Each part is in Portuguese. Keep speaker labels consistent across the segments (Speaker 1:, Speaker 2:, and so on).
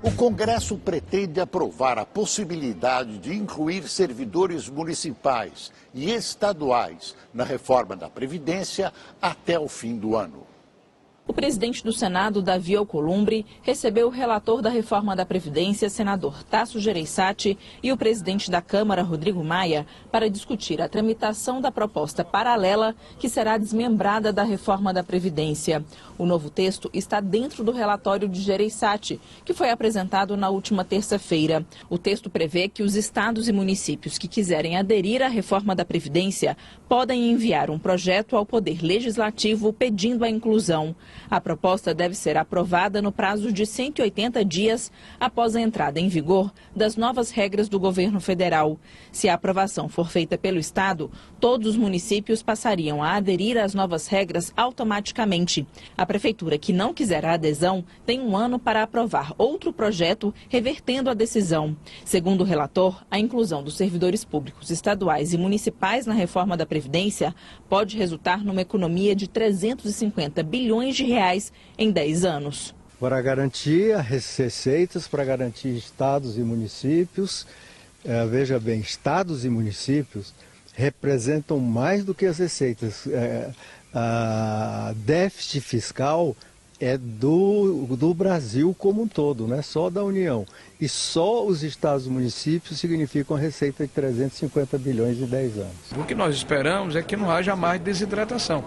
Speaker 1: O Congresso pretende aprovar a possibilidade de incluir servidores municipais e estaduais na reforma da Previdência até o fim do ano.
Speaker 2: O presidente do Senado, Davi Alcolumbre, recebeu o relator da reforma da Previdência, senador Tasso Gereissati, e o presidente da Câmara, Rodrigo Maia, para discutir a tramitação da proposta paralela que será desmembrada da reforma da Previdência. O novo texto está dentro do relatório de Gereissati, que foi apresentado na última terça-feira. O texto prevê que os estados e municípios que quiserem aderir à reforma da Previdência podem enviar um projeto ao Poder Legislativo pedindo a inclusão. A proposta deve ser aprovada no prazo de 180 dias após a entrada em vigor das novas regras do governo federal. Se a aprovação for feita pelo Estado, todos os municípios passariam a aderir às novas regras automaticamente. A prefeitura que não quiser a adesão tem um ano para aprovar outro projeto revertendo a decisão. Segundo o relator, a inclusão dos servidores públicos estaduais e municipais na reforma da Previdência pode resultar numa economia de 350 bilhões de reais em 10 anos.
Speaker 3: Para garantir as receitas, para garantir estados e municípios, veja bem, estados e municípios representam mais do que as receitas. A déficit fiscal é do Brasil como um todo, não é só da União. E só os estados e municípios significam a receita de 350 bilhões em 10 anos.
Speaker 4: O que nós esperamos é que não haja mais desidratação.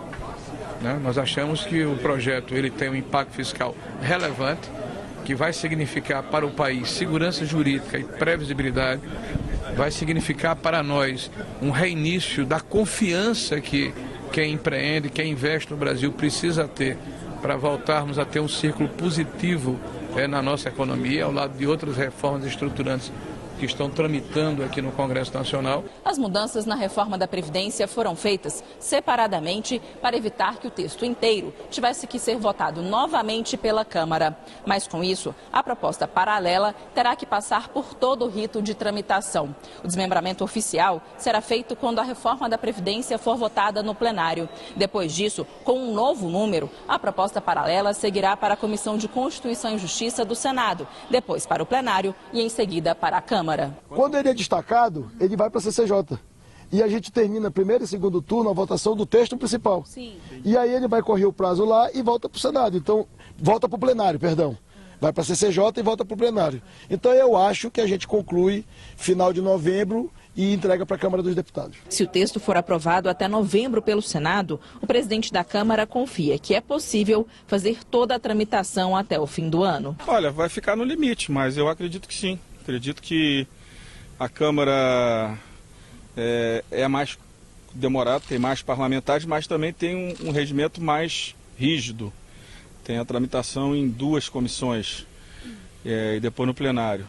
Speaker 4: Nós achamos que o projeto ele tem um impacto fiscal relevante, que vai significar para o país segurança jurídica e previsibilidade, vai significar para nós um reinício da confiança que quem empreende, quem investe no Brasil precisa ter para voltarmos a ter um círculo positivo na nossa economia, ao lado de outras reformas estruturantes que estão tramitando aqui no Congresso Nacional.
Speaker 2: As mudanças na reforma da Previdência foram feitas separadamente para evitar que o texto inteiro tivesse que ser votado novamente pela Câmara. Mas com isso, a proposta paralela terá que passar por todo o rito de tramitação. O desmembramento oficial será feito quando a reforma da Previdência for votada no plenário. Depois disso, com um novo número, a proposta paralela seguirá para a Comissão de Constituição e Justiça do Senado, depois para o plenário e em seguida para a Câmara.
Speaker 5: Quando ele é destacado, ele vai para a CCJ. E a gente termina primeiro e segundo turno a votação do texto principal.
Speaker 2: Sim.
Speaker 5: E aí ele vai correr o prazo lá e volta para o Senado. Então, volta para o plenário, perdão. Vai para a CCJ e volta para o plenário. Então eu acho que a gente conclui final de novembro e entrega para a Câmara dos Deputados.
Speaker 2: Se o texto for aprovado até novembro pelo Senado, o presidente da Câmara confia que é possível fazer toda a tramitação até o fim do ano.
Speaker 6: Olha, vai ficar no limite, mas eu acredito que sim. Acredito que a Câmara é mais demorada, tem mais parlamentares, mas também tem um regimento mais rígido. Tem a tramitação em 2 comissões e depois no plenário.